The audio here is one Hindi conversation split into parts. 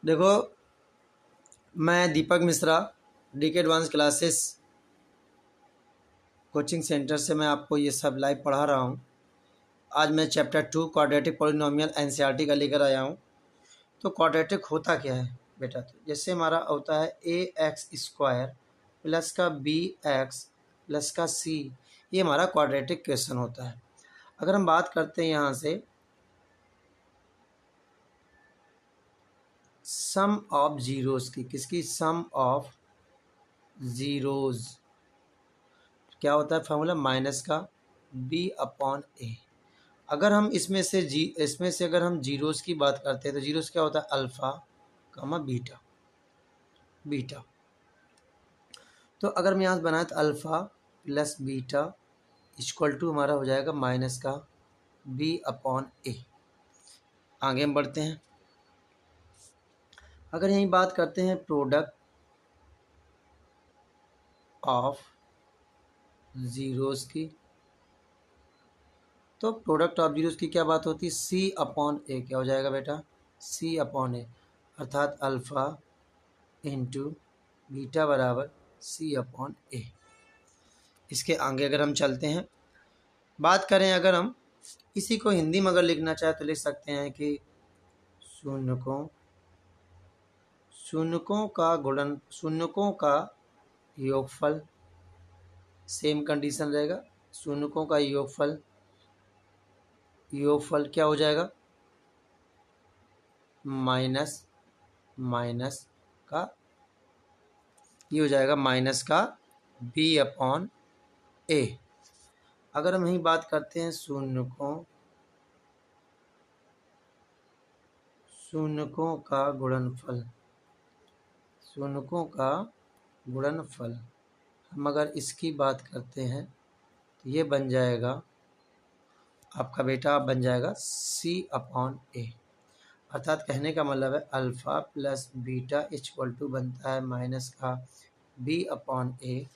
देखो, मैं Deepak Mishra DK advance classes coaching centre से मैं आपको ये सब लाइव पढ़ा रहा हूँ। आज मैं चैप्टर 2 क्वाड्रेटिक पॉलिनोमियल एनसीईआरटी का लेकर आया हूँ। तो क्वाड्रेटिक होता क्या है बेटा? तो जैसे हमारा होता है ए एक्स स्क्वायर प्लस का बी एक्स प्लस का सी, ये हमारा क्वाड्रेटिक क्वेश्चन होता है। अगर हम बात करते हैं यहाँ से सम ऑफ जीरोज़ की, किसकी? सम ऑफ ज़ीरोज़। क्या होता है फार्मूला? माइनस का बी अपॉन ए। अगर हम इसमें से अगर हम जीरोज़ की बात करते हैं तो जीरोज़ क्या होता है? अल्फ़ा कमा बीटा। बीटा तो अगर मैं यहाँ से बनाया तो alpha plus beta equal to हमारा हो जाएगा माइनस का बी अपॉन ए। आगे हम बढ़ते हैं। अगर यही बात करते हैं प्रोडक्ट ऑफ ज़ीरोज़ की, तो प्रोडक्ट ऑफ जीरोज़ की क्या बात होती है? सी अपॉन ए। क्या हो जाएगा बेटा? सी अपॉन ए, अर्थात अल्फ़ा इंटू बीटा बराबर सी अपॉन ए। इसके आगे अगर हम चलते हैं, बात करें अगर हम इसी को हिंदी में अगर लिखना चाहे तो लिख सकते हैं कि शून्यकों का योगफल। सेम कंडीशन रहेगा, शून्यकों का योगफल क्या हो जाएगा? माइनस का, ये हो जाएगा माइनस का बी अपॉन ए। अगर हम यही बात करते हैं शून्यकों का गुणनफल, हम अगर इसकी बात करते हैं तो ये बन जाएगा आपका बेटा, बन जाएगा सी अपॉन ए। अर्थात कहने का मतलब है alpha plus beta equal to बनता है माइनस का बी अपॉन ए।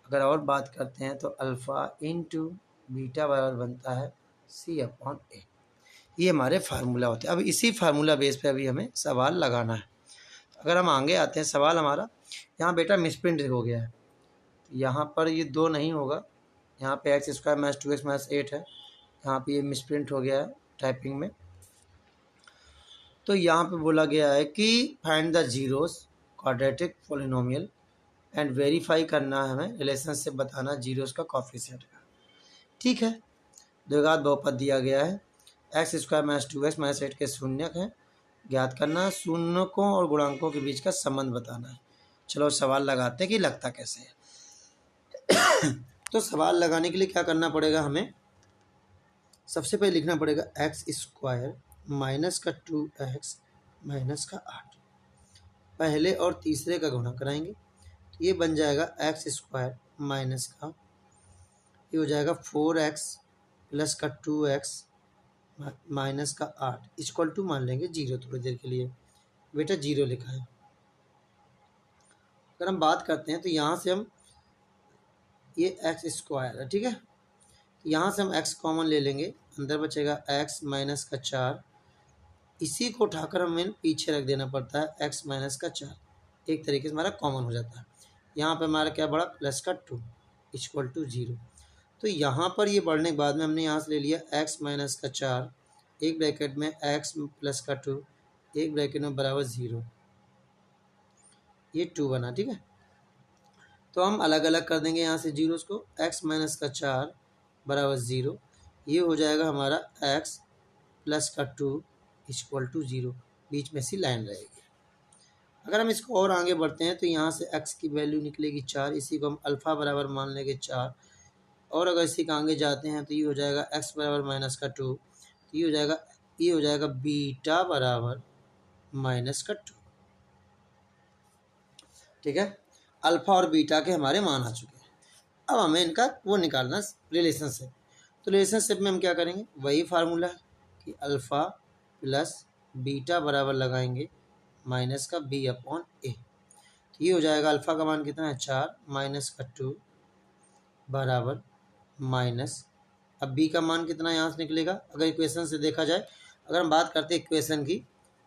अगर और बात करते हैं तो अल्फ़ा इंटू बीटा बराबर बनता है सी अपॉन ए। ये हमारे फार्मूला होते हैं। अब इसी फार्मूला बेस पे अभी हमें सवाल लगाना है। अगर हम आगे आते हैं, सवाल हमारा यहाँ बेटा मिसप्रिंट हो गया है। यहाँ पर ये 2 नहीं होगा, यहाँ पे x square minus 2x minus 8 है, यहाँ पे ये मिसप्रिंट हो गया है टाइपिंग में। तो यहाँ पे बोला गया है कि find the zeros quadratic polynomial and verify करना है हमें, रिलेशनशिप बताना जीरोस का कोफिशिएंट का। ठीक है, द्विघात बहुपद दिया गया है, x square minus 2x minus 8 के शून्यक हैं, ज्ञात करना है, शून्यकों और गुणांकों के बीच का संबंध बताना है। चलो सवाल लगाते हैं कि लगता कैसे है। तो सवाल लगाने के लिए क्या करना पड़ेगा हमें? सबसे पहले लिखना पड़ेगा एक्स स्क्वायर माइनस का 2x माइनस का 8, पहले और तीसरे का गुणा कराएंगे तो ये बन जाएगा एक्स स्क्वायर माइनस का, ये हो जाएगा 4x प्लस का 2x माइनस का 8 इक्वल टू मान लेंगे 0 थोड़ी देर के लिए। बेटा 0 लिखा है। अगर हम बात करते हैं तो यहाँ से हम ये एक्स स्क्वायर है, ठीक है, यहाँ से हम x कॉमन ले लेंगे, अंदर बचेगा x माइनस का 4, इसी को उठाकर हमें पीछे रख देना पड़ता है x माइनस का 4, एक तरीके से हमारा कॉमन हो जाता है। यहाँ पे हमारा क्या बढ़ा? प्लस का 2 इक्वल टू 0। तो यहाँ पर ये बढ़ने के बाद में हमने यहाँ से ले लिया x माइनस का 4, एक ब्रैकेट में x प्लस का 2, एक ब्रैकेट में बराबर 0, ये 2 बना, ठीक है। तो हम अलग अलग कर देंगे यहाँ से जीरोस को, x माइनस का 4 बराबर 0, ये हो जाएगा हमारा x प्लस का 2 इक्वल टू 0, बीच में सी लाइन रहेगी। अगर हम इसको और आगे बढ़ते हैं तो यहाँ से x की वैल्यू निकलेगी 4, इसी को हम अल्फ़ा बराबर मान लेंगे 4, और अगर इसी का आगे जाते हैं तो ये हो जाएगा x बराबर माइनस का 2, तो ये हो जाएगा बीटा बराबर माइनस का 2, ठीक है। अल्फ़ा और बीटा के हमारे मान आ चुके हैं। अब हमें इनका वो निकालना रिलेशनशिप। तो रिलेशनशिप में हम क्या करेंगे? वही फार्मूला है कि अल्फ़ा प्लस बीटा बराबर लगाएंगे माइनस का बी अपॉन ए। तो ये हो जाएगा अल्फ़ा का मान कितना है? 4 माइनस का 2 बराबर माइनस, अब बी का मान कितना यहाँ से निकलेगा? अगर इक्वेशन से देखा जाए, अगर हम बात करते हैं इक्वेशन की,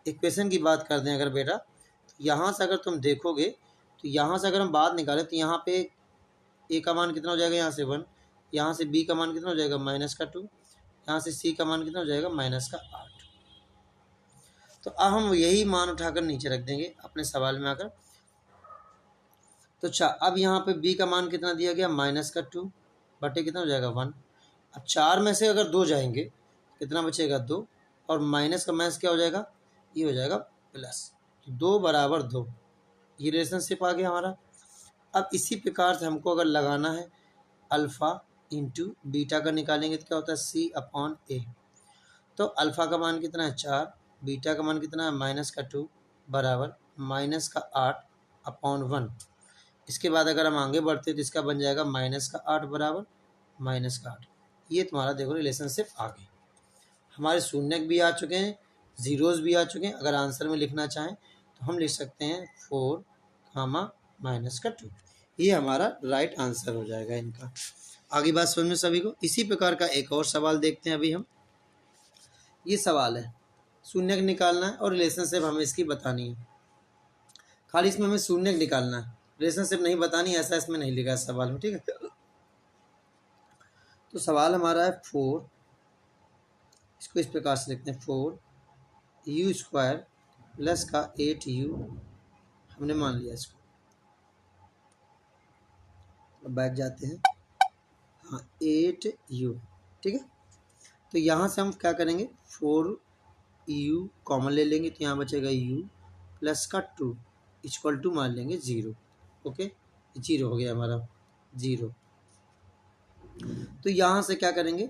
इक्वेशन की बात करते हैं अगर बेटा, तो यहाँ से अगर तुम देखोगे तो यहाँ से अगर हम बात निकालें तो यहाँ पे ए का मान कितना हो जाएगा, यहाँ से 1, यहाँ से बी का मान कितना हो जाएगा -2, यहाँ से सी का मान कितना हो जाएगा -8। तो अब हम यही मान उठाकर नीचे रख देंगे अपने सवाल में आकर। तो अच्छा, अब यहाँ पे b का मान कितना दिया गया -2 बटे कितना हो जाएगा 1। अब 4 में से अगर 2 जाएंगे कितना बचेगा 2, और माइनस का माइनस क्या हो जाएगा, ये हो जाएगा प्लस। 2 बराबर 2, ये रिलेशनशिप आ गया हमारा। अब इसी प्रकार से हमको अगर लगाना है अल्फ़ा इंटू बीटा का निकालेंगे तो क्या होता है C/A। तो अल्फ़ा का मान कितना है 4, बीटा का मान कितना है -2 बराबर -8/1। इसके बाद अगर हम आगे बढ़ते हैं तो इसका बन जाएगा -8 बराबर -8। ये तुम्हारा देखो रिलेशनशिप आ गई। हमारे शून्य भी आ चुके हैं, जीरोज़ भी आ चुके हैं। अगर आंसर में लिखना चाहें तो हम लिख सकते हैं 4, -2। ये हमारा राइट आंसर हो जाएगा इनका। आगे बात समझ में सभी को। इसी प्रकार का एक और सवाल देखते हैं अभी हम। ये सवाल है, शून्य निकालना है और रिलेशनशिप हमें इसकी बतानी है। खाली इसमें हमें शून्य निकालना है, रिलेशनशिप नहीं बतानी, ऐसा इसमें नहीं लिखा है सवाल में, ठीक है। तो सवाल हमारा है 4, इसको इस प्रकार से लिखते हैं 4u² प्लस का 8u, हमने मान लिया इसको। अब बैठ जाते हैं, हाँ 8u, ठीक है। तो यहाँ से हम क्या करेंगे 4u कॉमन ले लेंगे तो यहाँ बचेगा u प्लस का 2 इक्वल टू मान लेंगे 0। ओके, 0 हो गया हमारा 0। तो यहाँ से क्या करेंगे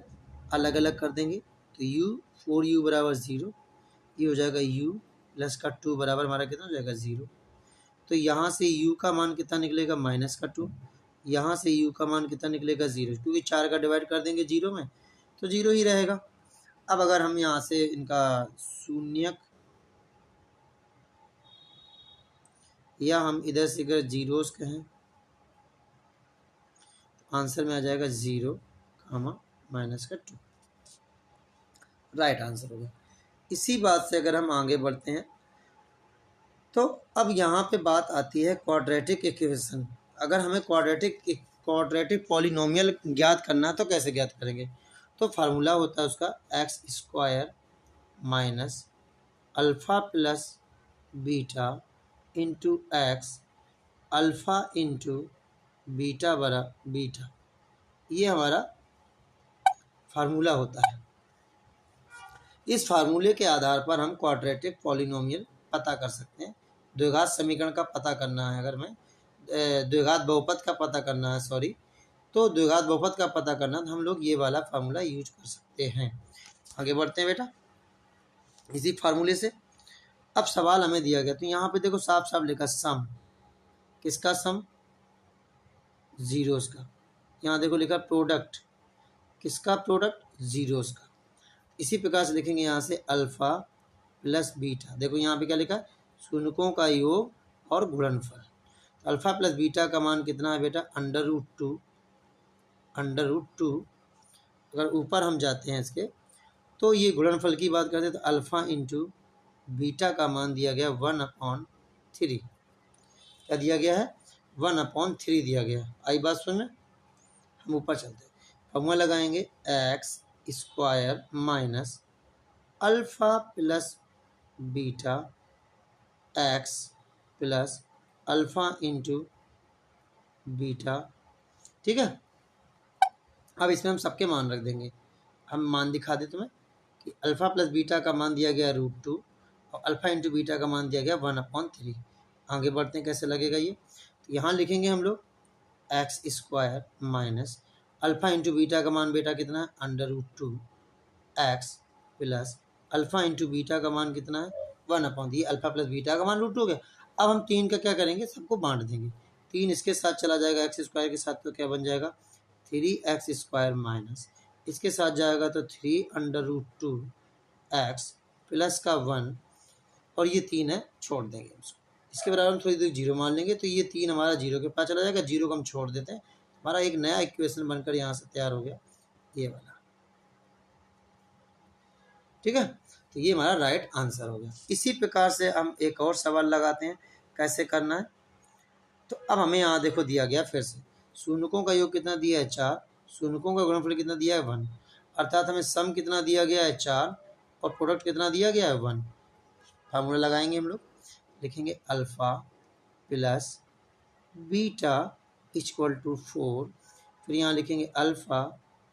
अलग अलग कर देंगे, तो u 4u बराबर 0, ये हो जाएगा u प्लस का 2 बराबर हमारा कितना हो जाएगा 0। तो यहाँ से u का मान कितना निकलेगा -2, यहाँ से u का मान कितना निकलेगा 0, क्योंकि 4 का डिवाइड कर देंगे 0 में तो 0 ही रहेगा। अब अगर हम यहाँ से इनका शून्यक, या हम इधर से अगर जीरोस कहें तो आंसर में आ जाएगा 0, -2, राइट आंसर होगा। इसी बात से अगर हम आगे बढ़ते हैं तो अब यहाँ पे बात आती है क्वाड्रेटिक इक्वेशन। अगर हमें क्वाड्रेटिक पॉलिनोमियल ज्ञात करना है तो कैसे ज्ञात करेंगे, तो फार्मूला होता है उसका x² minus alpha plus beta into x alpha into beta बरा बीटा, ये हमारा फार्मूला होता है। इस फार्मूले के आधार पर हम क्वाड्रेटिक पॉलिनोमियल पता कर सकते हैं। द्विघात समीकरण का पता करना है, अगर मैं द्विघात बहुपद का पता करना है, सॉरी, तो द्विघात बहुपद का पता करना तो हम लोग ये वाला फार्मूला यूज कर सकते हैं। आगे बढ़ते हैं बेटा इसी फार्मूले से। अब सवाल हमें दिया गया तो यहाँ पे देखो साफ साफ लिखा सम, किसका सम, जीरोस का। यहाँ देखो लिखा प्रोडक्ट, किसका प्रोडक्ट, जीरोस का। इसी प्रकार से लिखेंगे यहाँ से अल्फ़ा प्लस बीटा, देखो यहाँ पे क्या लिखा है शून्यकों का योग और गुणनफल। अल्फ़ा प्लस बीटा का मान कितना है बेटा √2। अगर ऊपर हम जाते हैं इसके तो ये गुणनफल की बात करते हैं तो अल्फ़ा इंटू बीटा का मान दिया गया 1/3। क्या दिया गया है 1/3 दिया गया है। आई बात सुन में, हम ऊपर चलते हैं, फॉर्मूला लगाएंगे x² minus alpha plus beta x plus alpha into beta, ठीक है। अब इसमें हम सबके मान रख देंगे। हम मान दिखा दें तुम्हें कि अल्फ़ा प्लस बीटा का मान दिया गया √2 और अल्फ़ा इंटू बीटा का मान दिया गया 1/3। आगे बढ़ते हैं कैसे लगेगा ये, तो यहाँ लिखेंगे हम लोग x² minus alpha into beta का मान बेटा कितना है √2 x plus alpha into beta का मान कितना है 1/3। अल्फ़ा प्लस बीटा का मान √2 हो गया। अब हम 3 का क्या करेंगे, सबको बांट देंगे। 3 इसके साथ चला जाएगा x² के साथ, तो क्या बन जाएगा 3x² माइनस इसके साथ जाएगा तो 3√2 x प्लस का 1, और ये 3 है छोड़ देंगे उसको। इसके बराबर हम थोड़ी देर 0 मान लेंगे तो ये 3 हमारा 0 के पास चला जाएगा, 0 को हम छोड़ देते हैं। हमारा एक नया इक्वेशन बनकर यहाँ से तैयार हो गया, ये वाला, ठीक है, तो ये हमारा राइट आंसर हो गया। इसी प्रकार से हम एक और सवाल लगाते हैं, कैसे करना है। तो अब हमें यहाँ देखो दिया गया फिर से, शून्यकों का योग कितना दिया है 4, शून्यकों का गुणनफल कितना दिया है 1, अर्थात हमें सम कितना दिया गया है 4 और प्रोडक्ट कितना दिया गया है 1। फार्मूला लगाएंगे हम लोग, लिखेंगे alpha plus beta equal to 4, फिर यहाँ लिखेंगे अल्फ़ा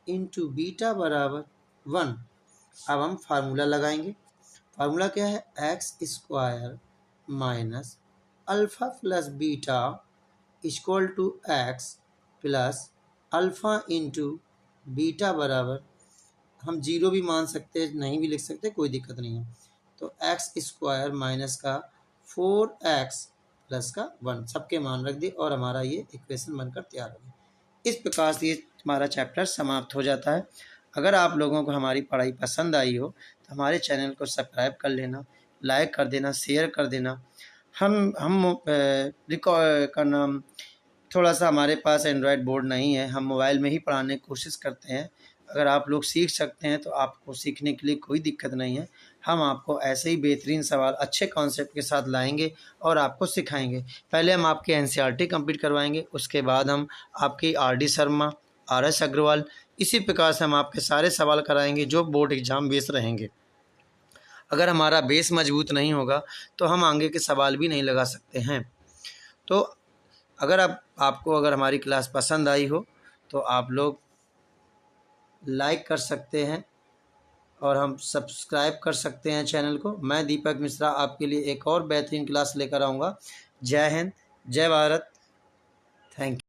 इंटू बीटा बराबर 1। अब हम फार्मूला लगाएंगे, फार्मूला क्या है, x square minus alpha plus beta equal to x plus alpha into beta बराबर, हम जीरो भी मान सकते हैं, नहीं भी लिख सकते, कोई दिक्कत नहीं है। तो एक्स स्क्वायर माइनस का 4x प्लस का 1 सबके मान रख दिए और हमारा ये इक्वेशन बनकर तैयार हो गया। इस प्रकार से ये हमारा चैप्टर समाप्त हो जाता है। अगर आप लोगों को हमारी पढ़ाई पसंद आई हो तो हमारे चैनल को सब्सक्राइब कर लेना, लाइक कर देना, शेयर कर देना। हम रिकॉर्ड करना, थोड़ा सा हमारे पास एंड्रॉयड बोर्ड नहीं है, हम मोबाइल में ही पढ़ाने की कोशिश करते हैं। अगर आप लोग सीख सकते हैं तो आपको सीखने के लिए कोई दिक्कत नहीं है। हम आपको ऐसे ही बेहतरीन सवाल अच्छे कॉन्सेप्ट के साथ लाएंगे और आपको सिखाएंगे। पहले हम आपके एनसीईआरटी कंप्लीट करवाएंगे, उसके बाद हम आपकी आरडी शर्मा, आरएस अग्रवाल, इसी प्रकार से हम आपके सारे सवाल कराएंगे जो बोर्ड एग्जाम बेस रहेंगे। अगर हमारा बेस मजबूत नहीं होगा तो हम आगे के सवाल भी नहीं लगा सकते हैं। तो अगर आपको अगर हमारी क्लास पसंद आई हो तो आप लोग लाइक कर सकते हैं और हम सब्सक्राइब कर सकते हैं चैनल को। मैं दीपक मिश्रा आपके लिए एक और बेहतरीन क्लास लेकर आऊँगा। जय हिंद, जय भारत, थैंक यू।